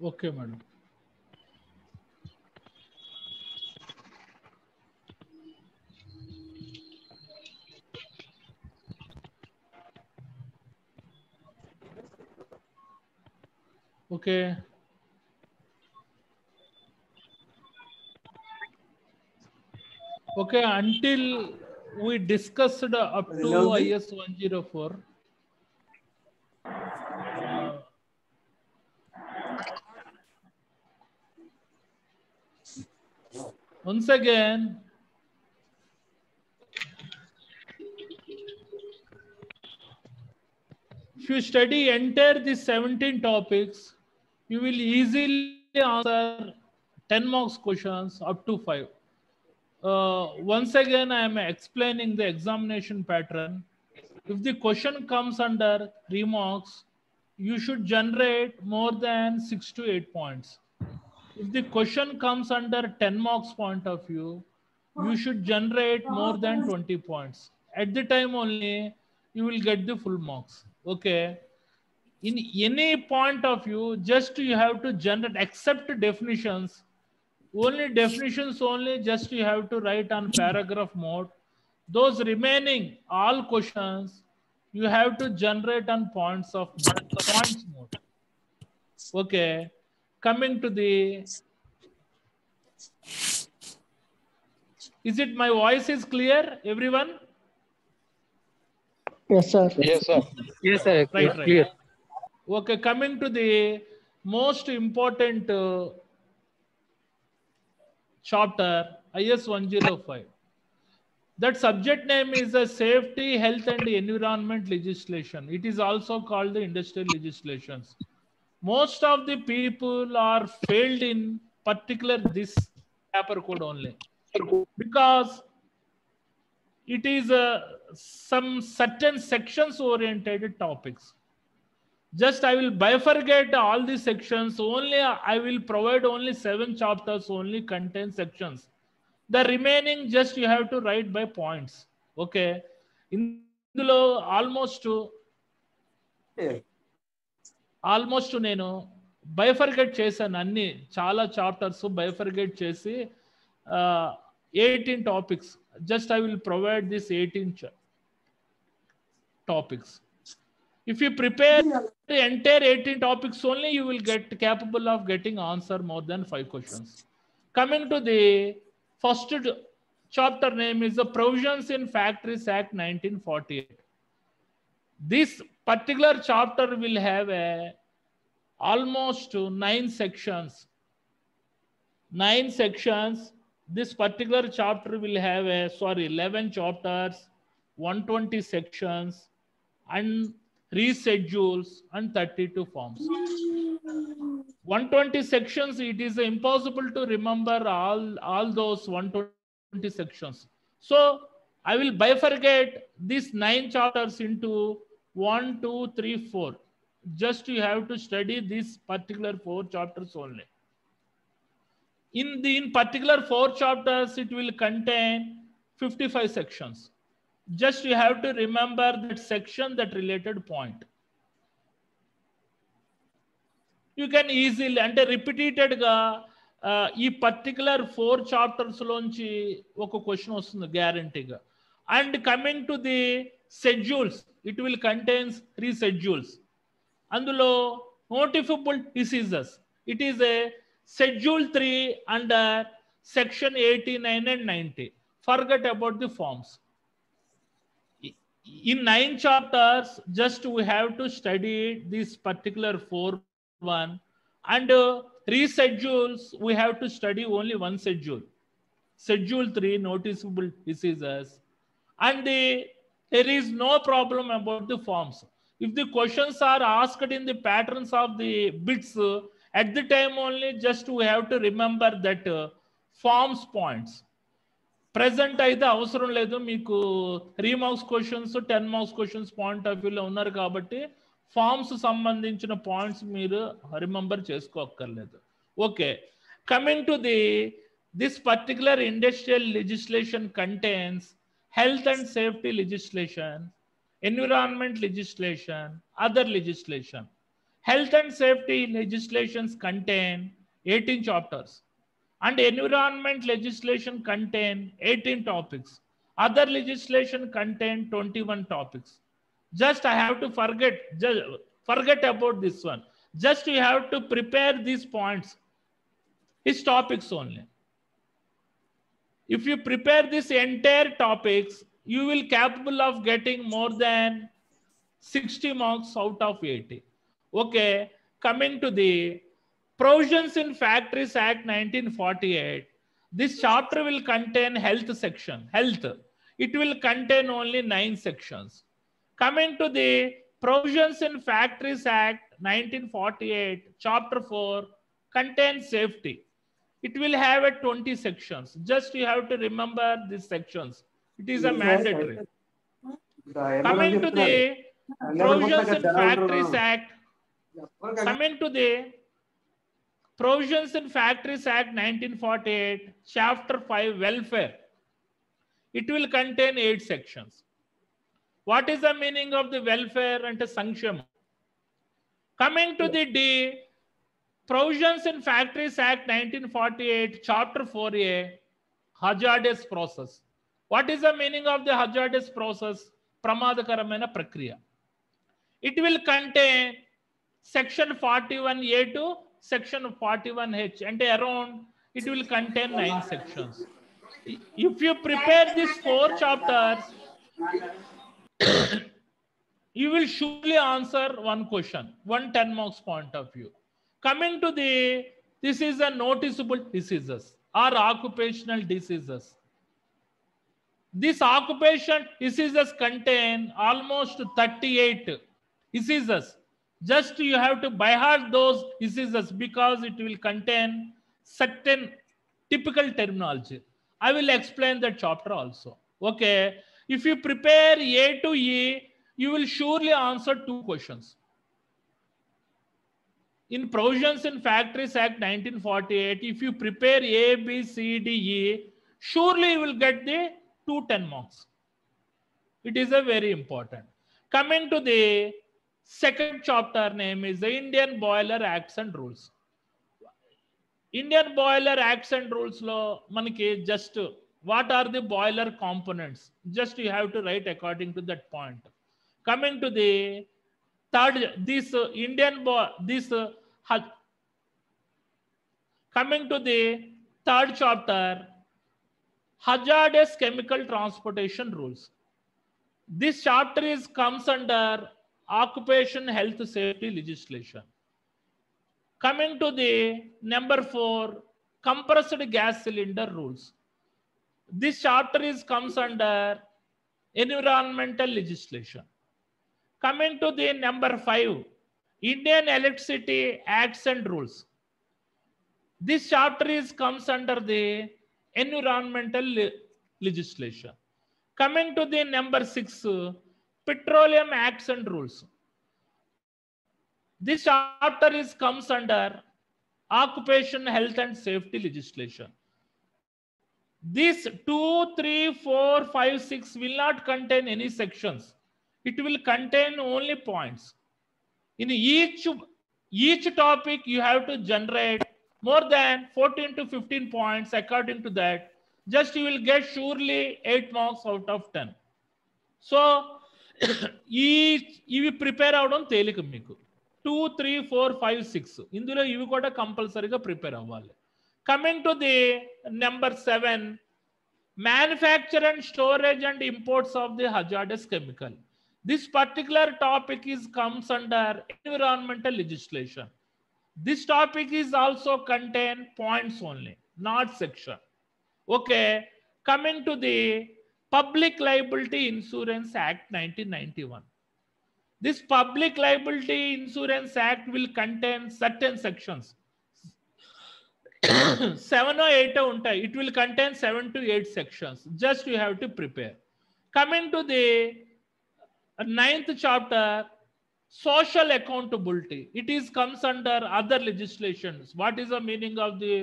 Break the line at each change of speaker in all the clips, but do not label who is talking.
Okay, madam. Okay. Okay, until we discussed up to IS 104. Once again, if you study entire these 17 topics, you will easily answer 10 marks questions up to 5. Once again, I am explaining the examination pattern. If the question comes under 3 marks, you should generate more than 6 to 8 points. If the question comes under 10 marks point of view, you should generate more than 20 points. At the time only, you will get the full marks. Okay. In any point of view, just you have to generate, except definitions, only definitions only, just you have to write on paragraph mode. Those remaining all questions, you have to generate on points mode. Okay. Coming to the, is it my voice is clear, everyone?
Yes, sir.
Yes, sir.
Yes, sir.
Right.
Clear.
Okay, coming to the most important chapter, IS 105. That subject name is a safety, health and environment legislation. It is also called the industrial legislations. Most of the people are failed in particular this paper code only, because it is some certain sections oriented topics. Just I will bifurcate all the sections. Only I will provide only 7 chapters only contain sections. The remaining just you have to write by points. Okay. ఇందులో almost నేను బైఫర్గేట్ చేశాను, అన్ని చాలా chapters బైఫర్గేట్ చేసి 18 topics. Just I will provide this 18 topics. If you prepare the entire 18 topics only, you will get capable of getting answer more than 5 questions. Coming to the first chapter name is the Provisions in Factories Act 1948. This particular chapter will have almost 9 sections. 9 sections. This particular chapter will have 11 chapters, 120 sections, and 3 schedules and 32 forms. 120 sections, it is impossible to remember all those 120 sections. So I will bifurcate these 9 chapters into 1, 2, 3, 4. Just you have to study these particular 4 chapters only. In particular 4 chapters, it will contain 55 sections. Just you have to remember that section, that related point. You can easily, అంటే repeated గా ఈ particular 4 chapters లోంచి ఒక question వస్తుంది గ్యారంటీగా. And coming to the schedules, it will contains 3 schedules. అందులో notifiable diseases, it is a schedule 3 under section 89 and 90. Forget about the forms. In 9 chapters, just we have to study this particular 4 one, and 3 schedules we have to study only 1 schedule. Schedule 3, noticeable diseases, and there is no problem about the forms. If the questions are asked in the patterns of the bits, at the time only just we have to remember that forms points. Present అయితే అవసరం లేదు, మీకు 3 marks questions 10 marks questions point of వ్యూలో ఉన్నారు కాబట్టి forms సంబంధించిన points మీరు remember చేసుకోక్కర్లేదు. Okay, coming to this particular industrial legislation contains health and safety legislation, environment legislation, other legislation. Health and safety legislations contain 18 chapters and environment legislation contain 18 topics. Other legislation contain 21 topics. Just I have to forget about this one. Just you have to prepare these points, these topics only. If you prepare this entire topics, you will capable of getting more than 60 marks out of 80. Okay, coming to the Provisions in Factories Act 1948. This chapter will contain health section. Health. It will contain only 9 sections. Coming to the Provisions in Factories Act 1948, chapter 4 contains safety. It will have 20 sections. Just you have to remember these sections. It is a mandatory. Coming to the Provisions in Factories Act. Coming to the Provisions in Factories Act 1948, chapter 5, welfare. It will contain 8 sections. What is the meaning of the welfare and sankshama? Coming to the Provisions in Factories Act 1948, chapter 4A, hazardous process. What is the meaning of the hazardous process? Pramadakaramena prakriya. It will contain section 41A to section 41H, and around it will contain 9 sections. If you prepare these 4 chapters, you will surely answer one question, 10 marks point of view. Coming to this is a noticeable diseases or occupational diseases. These occupational diseases contain almost 38 diseases. Just you have to by heart those diseases because it will contain certain typical terminology. I will explain that chapter also. Okay, if you prepare A to E, you will surely answer 2 questions. In Provisions in Factories Act 1948, if you prepare A, B, C, D, E, surely you will get the 2 10 marks. It is a very important. Coming to the second chapter, name is the Indian Boiler Acts and Rules. Indian Boiler Acts and Rules lo manaki just what are the boiler components? Just you have to write according to that point. Coming to the third, coming to the third chapter, hazardous chemical transportation rules. This chapter comes under occupation health safety legislation. Coming to the number 4, compressed gas cylinder rules. This chapter comes under environmental legislation. Coming to the number 5, Indian Electricity Acts and Rules. This chapter comes under the environmental legislation. Coming to the number 6, Petroleum Acts and Rules. This chapter comes under occupation health and safety legislation. This 2, 3, 4, 5, 6 will not contain any sections. It will contain only points. In each topic, you have to generate more than 14 to 15 points. According to that, just you will get surely 8 marks out of 10. So, ఇవి prepare అవడం తేలిక మీకు. 2, 3, 4, 5, 6 ఇందులో ఇవి కూడా కంపల్సరీగా prepare అవ్వాలి. Coming to the number 7, manufacture and storage and imports of the hazardous chemical. This particular topic comes under environmental legislation. This topic is also contain points only, not section. Okay, coming to the Public Liability Insurance Act 1991. This Public Liability Insurance Act will contain certain sections. 7 or 8 untai. It will contain 7 to 8 sections. Just you have to prepare. Coming to the 9th chapter, social accountability. It is comes under other legislations. What is the meaning of the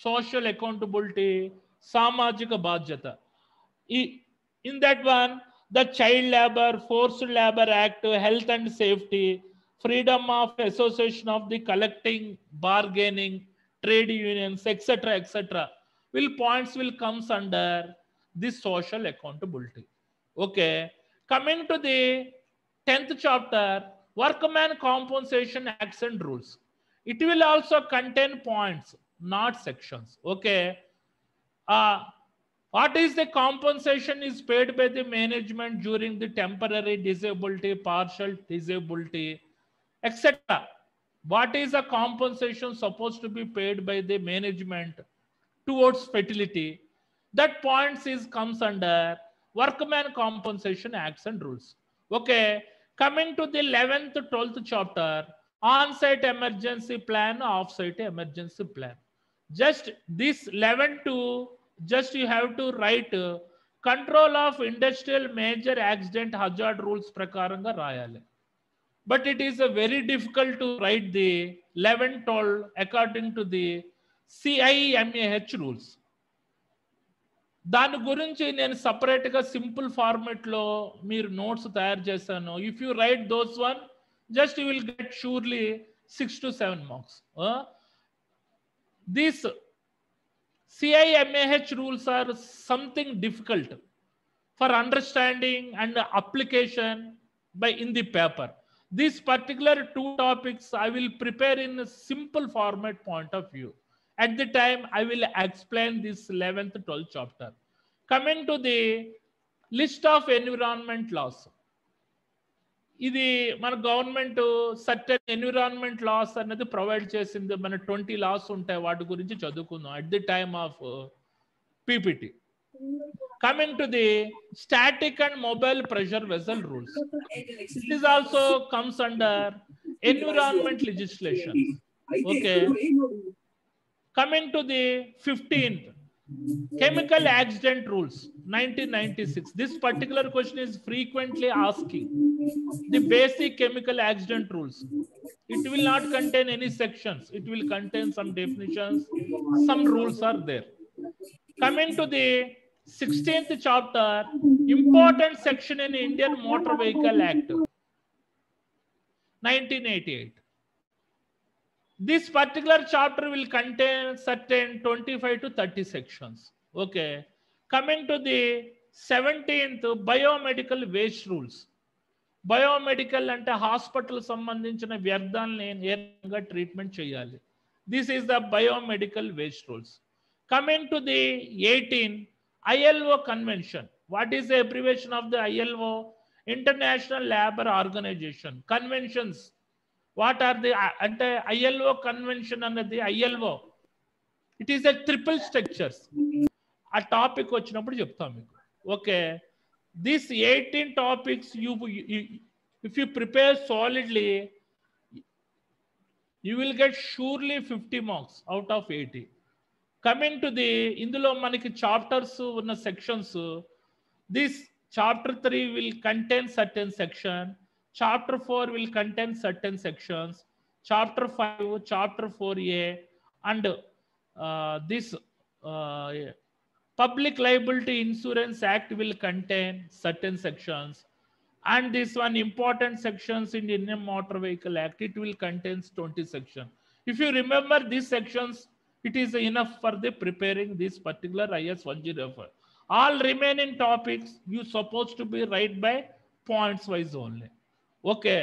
social accountability? Samajika Bajyata. In that one, the Child Labor, Forced Labor Act, Health and Safety, Freedom of Association of the Collecting, Bargaining, Trade Unions, etc. Points will comes under this social accountability. Okay. Coming to the 10th chapter, Workman Compensation Acts and Rules. It will also contain points, not sections. Okay. What is the compensation is paid by the management during the temporary disability, partial disability, etc. What is the compensation supposed to be paid by the management towards fertility? That points is comes under Workman Compensation Acts and Rules. Okay. Coming to the 11th, 12th chapter, on-site emergency plan, off-site emergency plan. Just this 11 to just you have to write control of industrial major accident hazard rules prakaranga rayali. But it is a very difficult to write the 11, 12 according to the CIMAH rules. దాని గురించి నేను సపరేట్గా simple ఫార్మెట్లో మీరు notes తయారు చేశాను. If you right those one, just you will get surely 6 to 7 marks. These CIMAH rules are something difficult for understanding and application by in the paper. These particular 2 topics I will prepare in a simple format point of view. At the time I will explain this 11th, 12th chapter. Coming to the list of environment laws. ఇది మన government certain environment loss అనేది provide చేసింది. మన 20 loss ఉంటాయి, వాటి గురించి చదువుకుందాం at the time of PPT. Coming to the static and mobile pressure vessel rules. This also comes under environment legislation. Okay. Coming to the 15th, chemical accident rules, 1996. This particular question is frequently asking. The basic chemical accident rules. It will not contain any sections. It will contain some definitions. Some rules are there. Coming to the 16th chapter, important section in Indian Motor Vehicle Act, 1988. This particular chapter will contain certain 25 to 30 sections. Okay. Coming to the 17th, biomedical waste rules. Biomedical ante hospital సంబంధించిన వ్యర్థాలను ఏ రకంగా treatment చేయాలి. This is the biomedical waste rules. Coming to the 18, ILO convention. What is the abbreviation of the ILO? International Labour Organization. Conventions. What are the ILO convention అన్నది ILO? It is a triple structures. ఆ topic వచ్చినప్పుడు చెప్తాం మీకు. Okay. These 18 topics, if you prepare solidly, you will get surely 50 marks out of 80. Coming to the ఇందులో మనకి chapters ఉన్న sections, this chapter 3 will contain certain section, chapter 4 will contain certain sections, chapter 5, chapter 4A, and this Public Liability Insurance Act will contain certain sections, and this one important sections in Indian Motor Vehicle Act, it will contain 20 sections. If you remember these sections, it is enough for the preparing this particular IS 105. All remaining topics you supposed to be write by points wise only. Okay.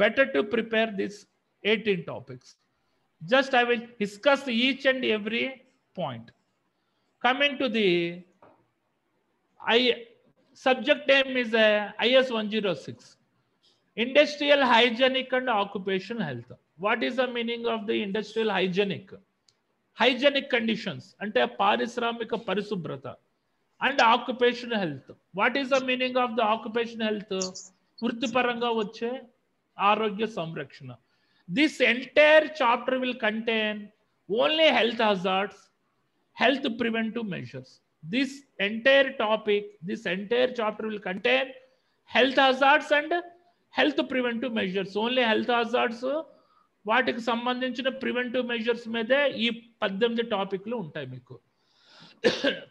Better to prepare this 18 topics. Just I will discuss each and every point. Coming to the subject name is IS 106. Industrial hygienic and occupation health. What is the meaning of the industrial hygienic? Hygienic conditions ante parisramika parishubrata and occupational health. What is the meaning of the occupational health? వృత్తిపరంగా వచ్చే ఆరోగ్య సంరక్షణ. This entire chapter will contain only health hazards, health preventive measures. This entire chapter will contain health hazards and health preventive measures. Only health hazards, వాటికి సంబంధించిన preventive measures మీదే ఈ 18 టాపిక్లు ఉంటాయి మీకు.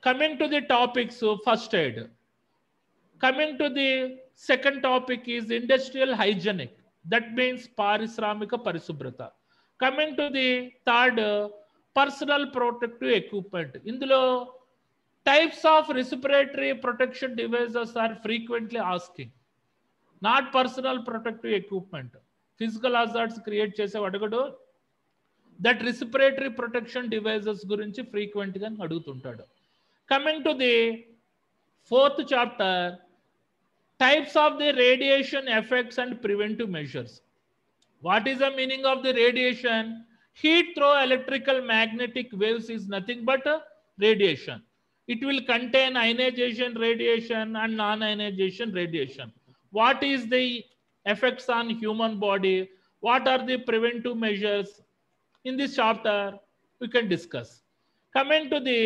Coming to the topics, first aid. Coming to the second topic is industrial hygienic, that means పారిశ్రామిక పరిశుభ్రత. Coming to the third, personal protective equipment. ఇందులో types of respiratory protection devices are frequently asking, not personal protective equipment. Physical hazards create చేసే అడుగుడు, that respiratory protection devices గురించి frequent గా అడుగుతుంటాడు. Coming to the fourth chapter, types of the radiation effects and preventive measures. What is the meaning of the radiation? Heat through electrical magnetic waves is nothing but radiation. It will contain ionization radiation and non-ionization radiation. What is the effects on human body? What are the preventive measures? In this chapter, we can discuss. Coming to the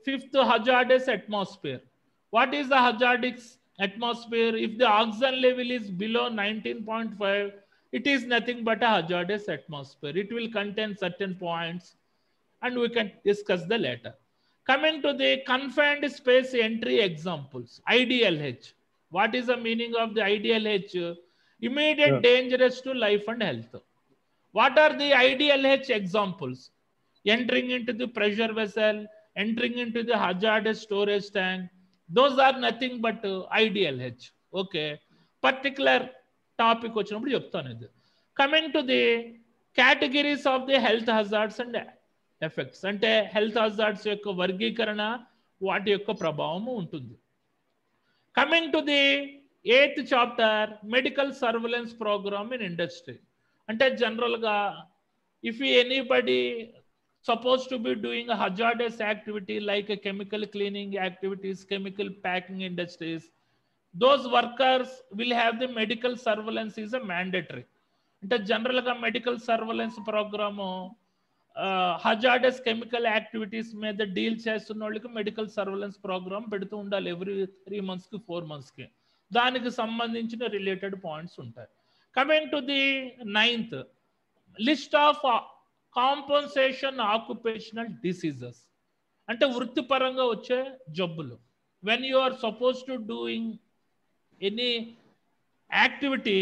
fifth, hazardous atmosphere. What is the hazardous atmosphere? If the oxygen level is below 19.5, it is nothing but a hazardous atmosphere. It will contain certain points and we can discuss the later. Coming to the confined space entry examples, IDLH. What is the meaning of the IDLH? Immediate dangerous to life and health. What are the IDLH examples? Entering into the pressure vessel, entering into the hazardous storage tank. Those are nothing but IDLH. Okay. Particular topic వచ్చినప్పుడు చెప్తాను ఇది. Coming to the categories of the health hazards and effects, అంటే health hazards యొక్క వర్గీకరణ, వాటి యొక్క ప్రభావము ఉంటుంది. Coming to the eighth chapter, medical surveillance programme in industry. అంటే జనరల్గా if anybody suppose to be doing hazardous activity like chemical cleaning activities, chemical packing industries, those workers will have the medical surveillance is a mandatory. అంటే general గా medical surveillance programme hazardous chemical activities మీద deal చేస్తున్న వాళ్ళకి medical surveillance programme పెడుతూ ఉండాలి every 3 months కి 4 months కి. దానికి సంబంధించిన రిలేటెడ్ పాయింట్స్ ఉంటాయి. Coming to the ninth, list of compensation occupational diseases, అంటే వృత్తిపరంగా వచ్చే జబ్బులు. When you are suppose to doing any activity,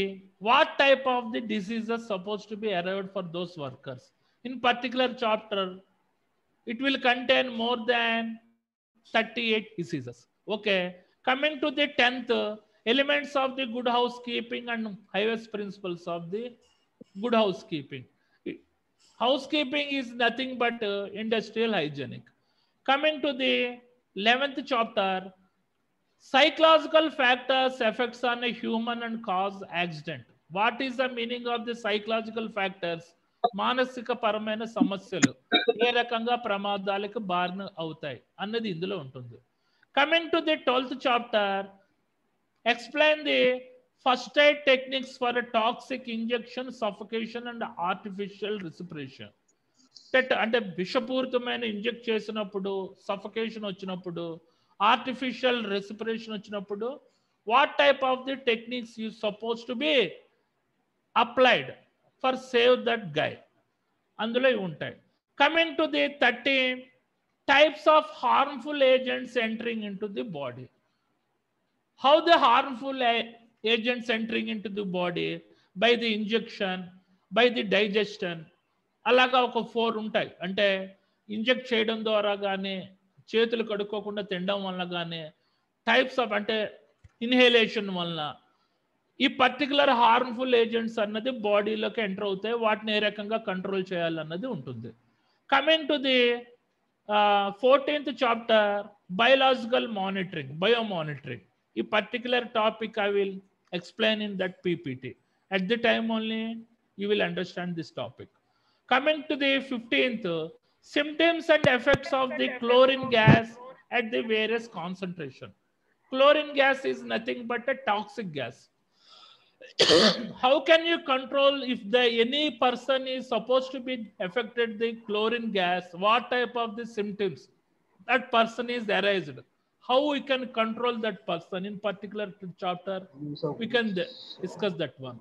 what type of the diseases supposed to be arrived for those workers? In particular chapter, it will contain more than 38 diseases. Okay. Coming to the 10th, elements of the good housekeeping and highest principles of the good housekeeping. Housekeeping is nothing but industrial hygienic. Coming to the 11th chapter, psychological factors effects on a human and cause accident. What is the meaning of the psychological factors? మానసిక పరమైన సమస్యలు ఏ రకంగా ప్రమాదాలకు బారిన అవుతాయి అన్నది ఇందులో ఉంటుంది. Coming to the 12th chapter, explain the first aid techniques for toxic injection, suffocation and artificial respiration. అంటే విషపూరితమైన ఇంజెక్ట్ చేసినప్పుడు, సఫోకేషన్ వచ్చినప్పుడు, ఆర్టిఫిషియల్ రెస్పిరేషన్ వచ్చినప్పుడు what type of the techniques you suppose to be applied for save that guy, అందులో ఇవి ఉంటాయి. Coming to the 13, types of harmful agents entering in to the body. How the harmful agents entering in to the body? By the injection, by the digestion, అలాగా ఒక 4 ఉంటాయి. అంటే inject చేయడం ద్వారా కానీ, చేతులు కడుక్కోకుండా తినడం వల్ల కానీ, టైప్స్ ఆఫ్ అంటే ఇన్హేలేషన్ వలన, ఈ పర్టికులర్ హార్మ్ఫుల్ ఏజెంట్స్ అన్నది బాడీలోకి ఎంటర్ అవుతాయి. వాటిని ఏ రకంగా కంట్రోల్ చేయాలన్నది ఉంటుంది. Coming to the 14th chapter, biological monitoring, biomonitoring. ఈ particular topic I will explain in that PPT. At the time only you will understand this topic. Coming to the 15th, symptoms and effects of the chlorine gas at the various concentration. Chlorine gas is nothing but a toxic gas. How can you control if any person is supposed to be affected the chlorine gas? What type of the symptoms that person is arised? How we can control that person in particular chapter? We can discuss that one.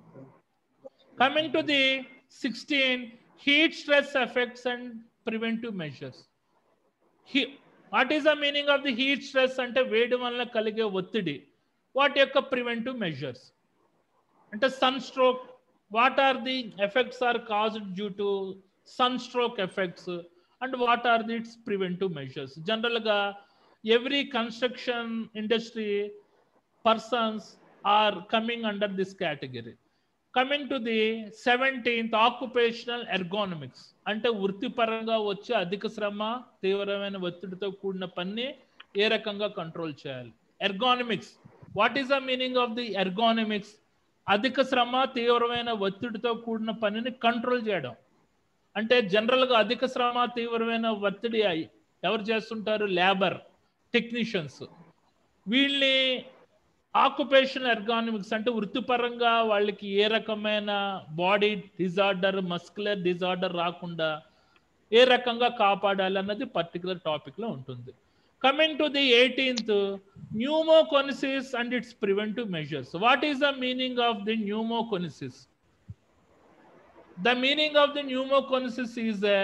Coming to the 16, heat stress effects and preventive measures. What is the meaning of the heat stress? అంటే వేడి వల్ల కలిగే ఒత్తిడి. వాటి యొక్క preventive measures. అంటే sunstroke. What are the effects are caused due to sunstroke effects? And what are its preventive measures? General ga every construction industry persons are coming under this category. Coming to the 17th, occupational ergonomics. అంటే వృత్తిపరంగా వచ్చే అధిక శ్రమ తీవ్రమైన ఒత్తిడితో కూడిన పని ఏ రకంగా కంట్రోల్ చేయాలి. Ergonomics. What is the meaning of the ergonomics? అధిక శ్రమ తీవ్రమైన ఒత్తిడితో కూడిన పనిని కంట్రోల్ చేయడం. అంటే జనరల్గా అధిక శ్రమ తీవ్రమైన ఒత్తిడి ఎవరు చేస్తుంటారు? Labour technicians. వీళ్ళని ఆక్యుపేషనల్ ఎర్గానమిక్స్ అంటే వృత్తిపరంగా వాళ్ళకి ఏ రకమైన బాడీ డిజార్డర్, మస్కులర్ డిజార్డర్ రాకుండా ఏ రకంగా కాపాడాలి అన్నది పర్టికులర్ టాపిక్లో ఉంటుంది. Coming to the 18th, pneumoconisis and its preventive measures. What is the meaning of the pneumoconisis? The meaning of the pneumoconisis is a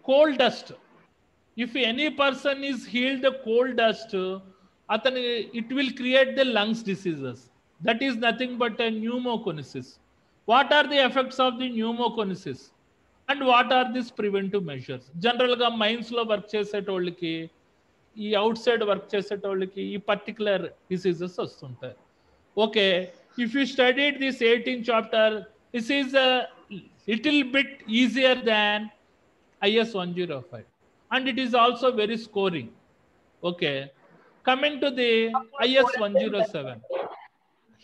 coal dust. If any person is healed the coal dust, it will create the lungs diseases. That is nothing but a pneumoconisis. What are the effects of the pneumoconisis? And what are these preventive measures? General ga mines lo work చేసేటోళ్ళకి, ఈ out side work చేసేటోళ్ళకి ఈ particular diseases వస్తుంటాయి. Okay, if you studied this 18th chapter, this is a little bit easier than IS 105. And it is also very scoring. Okay, coming to the IS 107.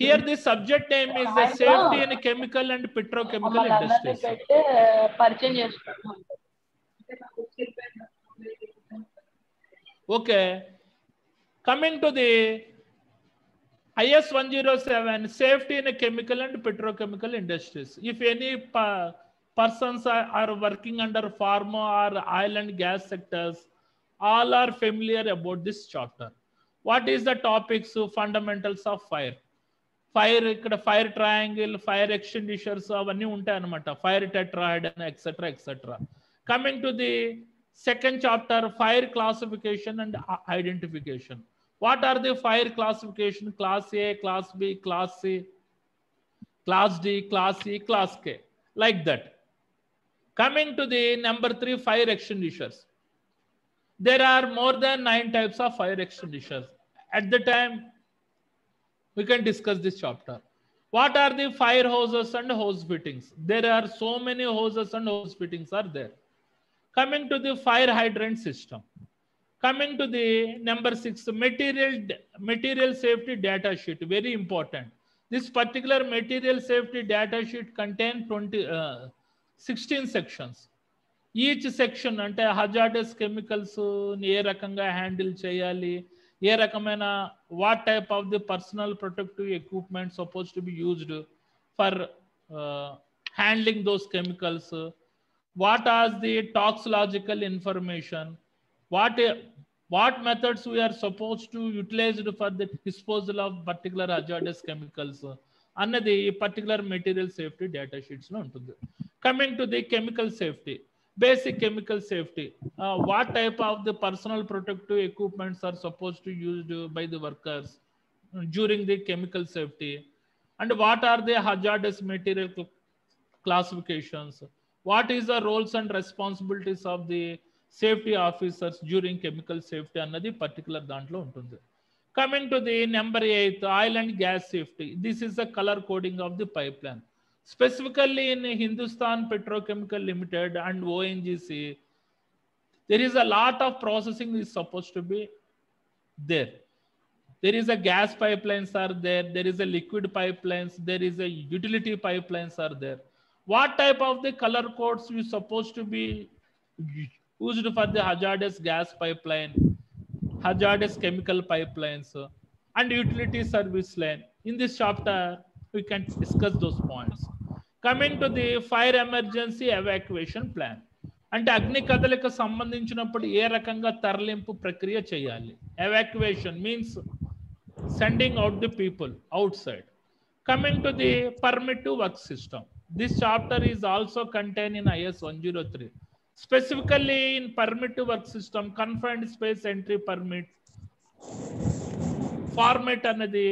Here the subject name is the safety in chemical and petrochemical industries. Okay, coming to the IS 107, safety in chemical and petrochemical industries. If any persons are working under pharma or oil and gas sectors, all are familiar about this chapter. What is the topics? Fundamentals of fire. Fire, ikkada fire triangle, fire extinguishers avanni untayi anamata. Fire tetrahedron, etc., etc. Coming to the second chapter, fire classification and identification. What are the fire classification? Class A, Class B, Class C, Class D, Class E, Class K, like that. Coming to the number 3, fire extinguishers. There are more than 9 types of fire extinguishers. At the time, we can discuss this chapter. What are the fire hoses and hose fittings? There are so many hoses and hose fittings are there. Coming to the fire hydrant system. Coming to the number 6, material safety data sheet. Very important. This particular material safety data sheet contains 16 sections. Each section ante hazardous chemicals ni ఏ రకంగా handle చేయాలి, ఏ రకమైన what type of the personal protective equipment supposed to be used for handling those chemicals, what are the toxicological information, what methods we are supposed to utilize for the disposal of particular hazardous chemicals అన్నది particular material safety data sheets లో ఉంటుంది. Coming to the chemical safety, basic chemical safety, what type of the personal protective equipments are supposed to used by the workers during the chemical safety, and what are the hazardous material classifications, what is the roles and responsibilities of the safety officers during chemical safety అన్నది particular దాంట్లో ఉంటుంది. Coming to the number 8, oil and gas safety. This is the color coding of the pipeline. Specifically in Hindustan Petrochemical Limited and ONGC, there is a lot of processing is supposed to be there. There is a gas pipelines are there, there is a liquid pipelines, there is a utility pipelines are there. What type of the color codes is supposed to be used for the hazardous gas pipeline, hazardous chemical pipelines, and utility service lane. In this chapter, we can discuss those points. Coming to the fire emergency evacuation plan. అంటే అగ్ని కదలిక సంబంధించినప్పుడు ఏ రకంగా తరలింపు ప్రక్రియ చేయాలి. Evacuation means sending out the people outside. Coming to the permit to work system. This chapter is also contained in IS 103. Specifically in permit to work system, confined space entry permit format అనేది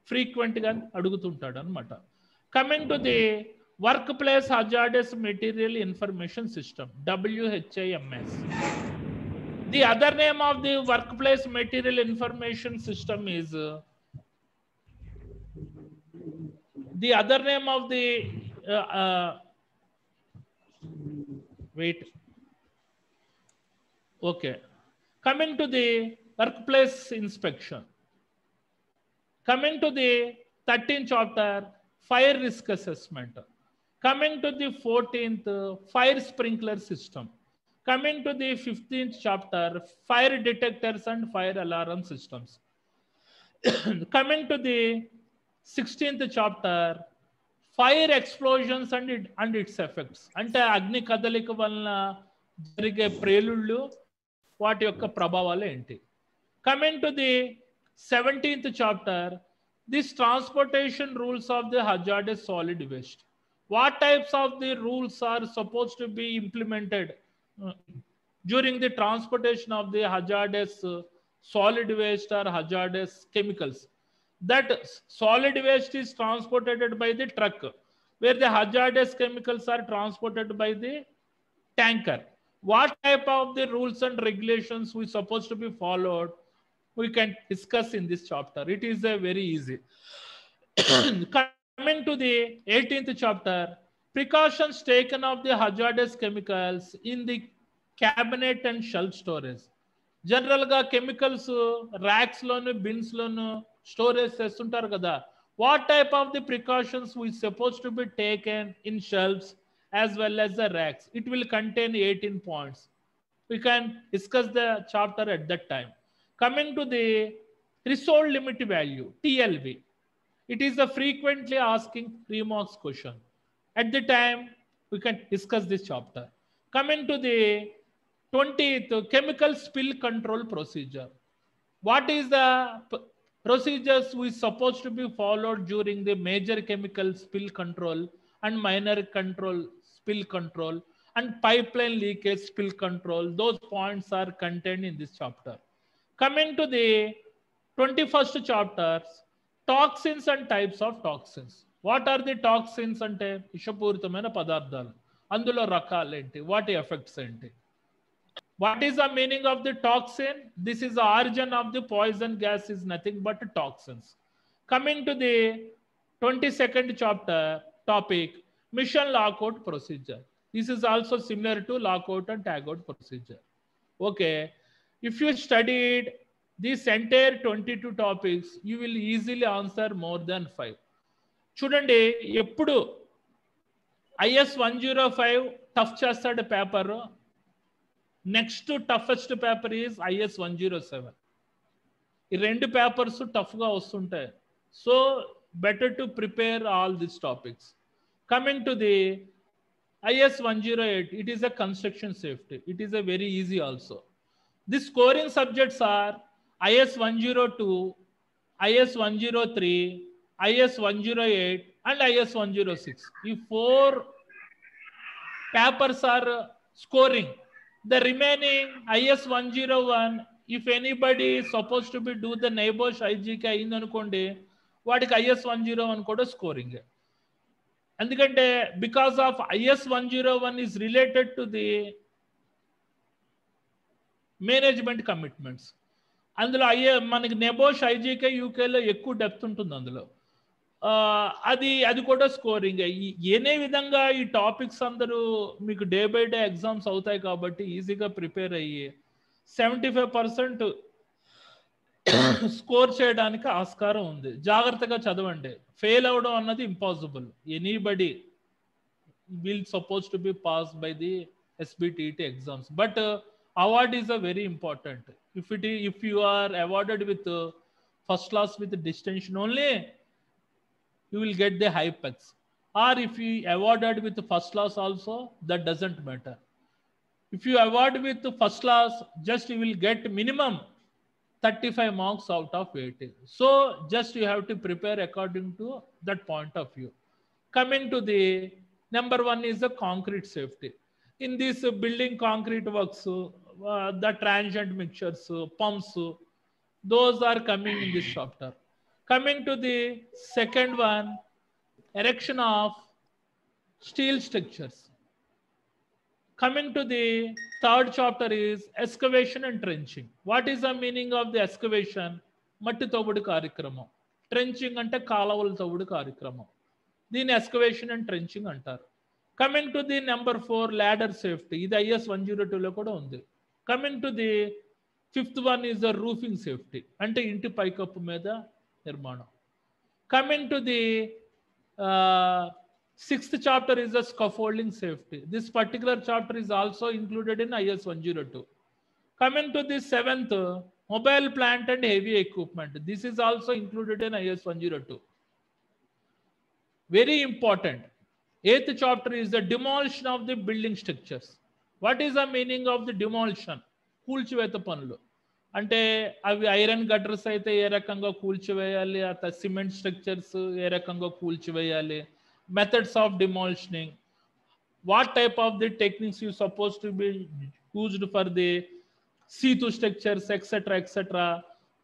ఫ్రీక్వెంట్గా అడుగుతుంటాడు అనమాట. Coming to the work place hazardous material information system WHIMS. The other name of the work place material information system is the other name of the weight okay coming to the workplace inspection. Coming to the 13th chapter, fire risk assessment. Coming to the 14th, fire sprinkler system. Coming to the 15th chapter, fire detectors and fire alarm systems. Coming to the 16th chapter, fire explosions and its effects. అంటే అగ్ని కదలిక వలన జరిగే ప్రేలుళ్ళు వాటి యొక్క ప్రభావాలు ఏంటి. Coming to the 17th chapter, this transportation rules of the hazardous solid waste. What types of the rules are supposed to be implemented during the transportation of the hazardous solid waste or hazardous chemicals? That solid waste is transported by the truck, where the hazardous chemicals are transported by the tanker. What type of the rules and regulations we supposed to be followed? We can discuss in this chapter. It is a very easy. Coming to the 18th chapter, precautions taken of the hazardous chemicals in the cabinet and shelf storage. General ga chemicals racks lonu bins lonu storage chestuntaru kada. What type of the precautions we supposed to be taken in shelves as well as the racks? It will contain 18 points. We can discuss the chapter at that time. Coming to the threshold limit value, TLV. It is a frequently asking 3 marks question. At the time, we can discuss this chapter. Coming to the 20th, chemical spill control procedure. What is the procedures we supposed to be followed during the major chemical spill control and minor control spill control and pipeline leakage spill control? Those points are contained in this chapter. Coming to the 21st chapter, toxins and types of toxins. What are the toxins అంటే విషపూరితమైన పదార్థాలు, అందులో రకాలు ఏంటి, వాటి effects ఏంటి. What is the meaning of the toxin? This is the origin of the poison gas is nothing but toxins. Coming to the 22nd chapter topic, mission lockout procedure. This is also similar to lockout and tagout procedure. Okay. If you studied this entire 22 topics, you will easily answer more than 5. చూడండి, ఎప్పుడు IS 105 tough చేస్తాడు paper, next toughest paper is IS 107. ఈ రెండు papers టఫ్గా వస్తుంటాయి. So better to prepare all this topics. Coming to the IS 108, it is a construction safety. It is a very easy also. The scoring subjects are IS 102, IS 103, IS 108 and IS 106. If 4 papers are scoring, the remaining IS 101, if anybody is supposed to be do the NABOSH IGK అయిందనుకోండి, వాడికి IS 101 కూడా scoring. ఎందుకంటే because of IS 101 is related to the management commitments. అందులో మనకి నెబోష్ ఐజీకే యూకేలో ఎక్కువ depth ఉంటుంది అందులో. అది కూడా స్కోరింగ్. ఏనే విధంగా ఈ టాపిక్స్ అందరూ మీకు డే బై డే ఎగ్జామ్స్ అవుతాయి కాబట్టి ఈజీగా ప్రిపేర్ అయ్యి 75% స్కోర్ చేయడానికి ఆస్కారం ఉంది. జాగ్రత్తగా చదవండి. ఫెయిల్ అవడం అన్నది impossible. Anybody will suppose to be pass by the SBTT exams, but award is a very important. If you are awarded with first class with distinction only, you will get the high pegs. Or if you awarded with first class also, that doesn't matter. If you award with first class, just you will get minimum 35 marks out of 80. So just you have to prepare according to that point of view. Coming to the number one is the concrete safety. In this building concrete works, the transient mixtures, pumps, those are coming in this chapter. Coming to the second one, erection of steel structures. Coming to the third chapter is excavation and trenching. What is the meaning of the excavation? మట్టి తవ్వుడు కార్యక్రమం. Trenching అంటే కాలువలు తవ్వుడు కార్యక్రమం. దీని excavation and trenching అంటారు. Coming to the number 4 ladder safety. ఇది is 102లో కూడా ఉంది. Coming to the fifth one is the roofing safety, అంటే ఇంటి పైకప్పు మీద నిర్మాణం. Coming to the sixth chapter is the scaffolding safety. This particular chapter is also included in IS 102. Coming to the seventh, mobile plant and heavy equipment. This is also included in IS 102. Very important. Eighth chapter is the demolition of the building structures. What is the meaning of the demolition? కూల్చివేత పనులు అంటే అవి iron girders అయితే ఏ రకంగా కూల్చివేయాలి, ఆ cement structures ఏ రకంగా కూల్చివేయాలి, methods of demolishing, what type of the techniques you supposed to be used for the see-through structures, etc., etc.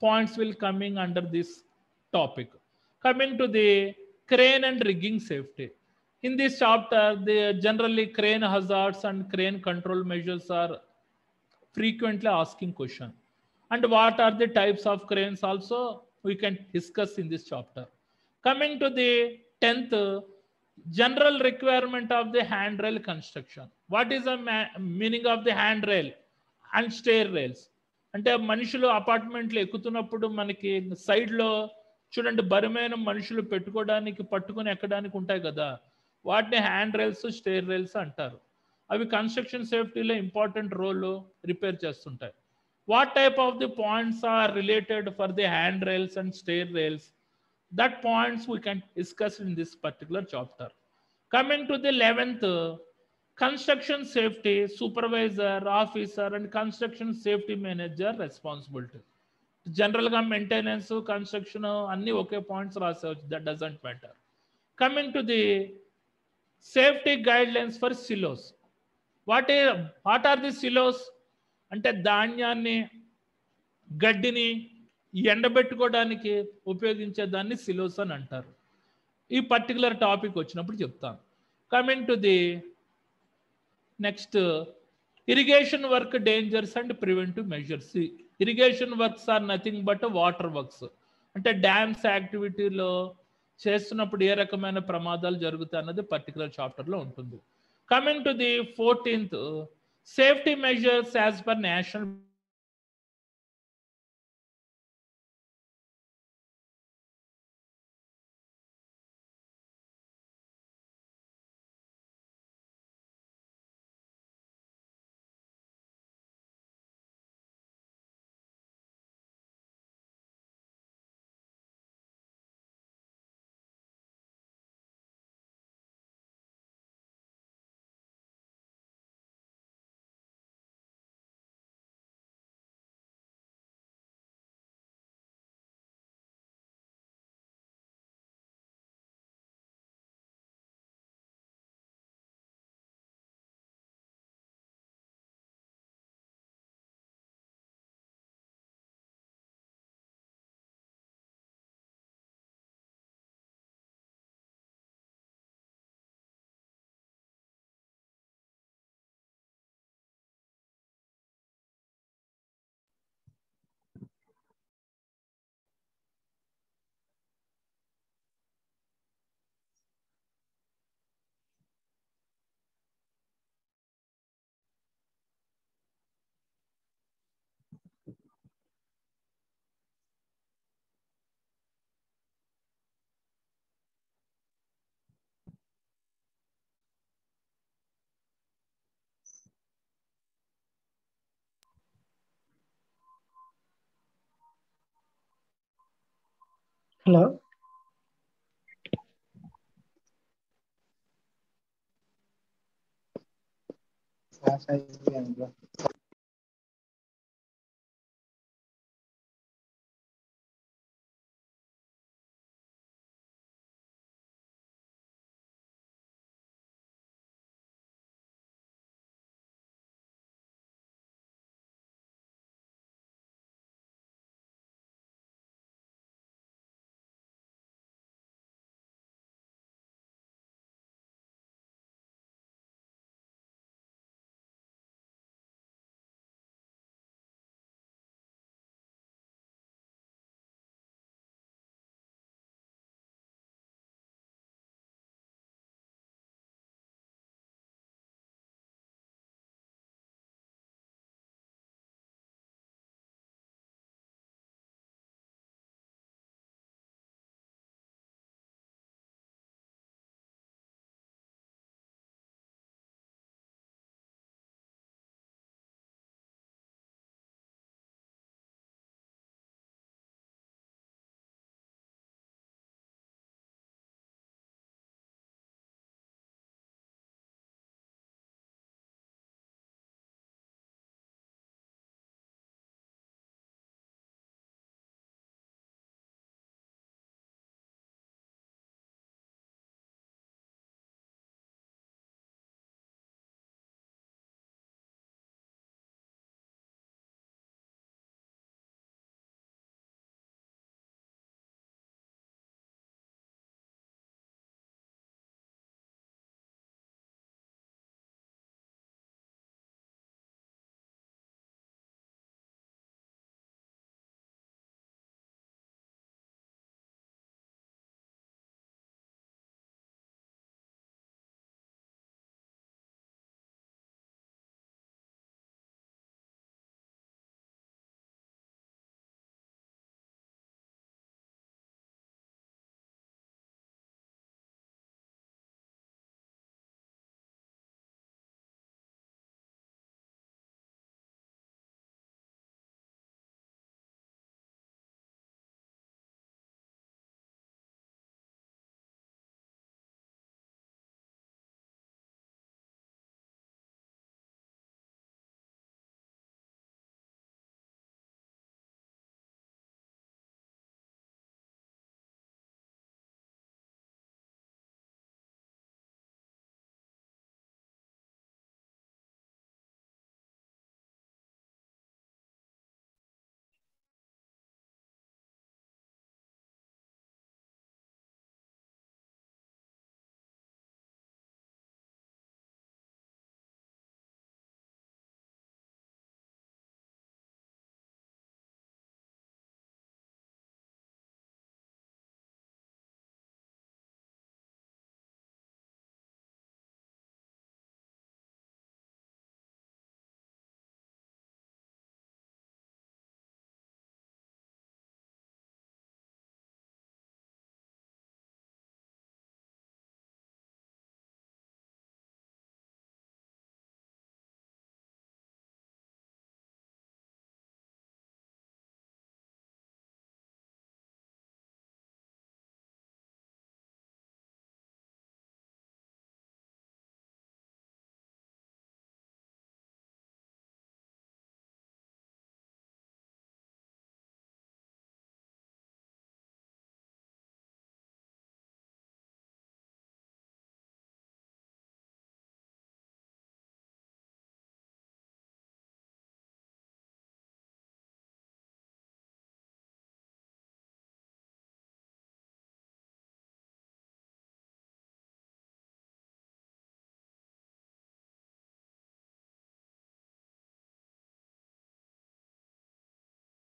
Points will coming under this topic. Coming to the crane and rigging safety. In this chapter, the generally crane hazards and crane control measures are frequently asking question. And what are the types of cranes also we can discuss in this chapter. Coming to the 10th, general requirement of the handrail construction. What is the meaning of the handrail and stair rails? అంటే మనుషులు అపార్ట్మెంట్లు ఎక్కుతున్నప్పుడు మనకి సైడ్లో చూడండి బరువైన మనుషులు పెట్టుకోవడానికి పట్టుకొని ఎక్కడానికి ఉంటాయి కదా, వాటిని హ్యాండ్ రైల్స్ స్టేర్ రైల్స్ అంటారు. అవి కన్స్ట్రక్షన్ సేఫ్టీలో ఇంపార్టెంట్ రోల్ రిపేర్ చేస్తుంటాయి. What type of the points are related for the hand rails and stair rails? That points we can discuss in this particular chapter. Coming to the 11th, construction safety supervisor, officer and construction safety manager responsibility. General ga maintenance, construction anni okay points rasavu, that doesn't matter. Coming to the safety guidelines for silos. What are the silos? అంటే ధాన్యాన్ని గడ్డిని ఎండబెట్టుకోవడానికి ఉపయోగించే దాన్ని silos అని అంటారు. ఈ particular topic వచ్చినప్పుడు చెప్తాను. Coming to the next, irrigation work dangers and preventive measures. Irrigation works are nothing but water works. అంటే డ్యామ్స్ యాక్టివిటీలో చేస్తున్నప్పుడు ఏ రకమైన ప్రమాదాలు జరుగుతాయి అన్నది పర్టికులర్ చాప్టర్లో ఉంటుంది. Coming to the 14th, safety measures as per national
Hello.
हाँ, सही है,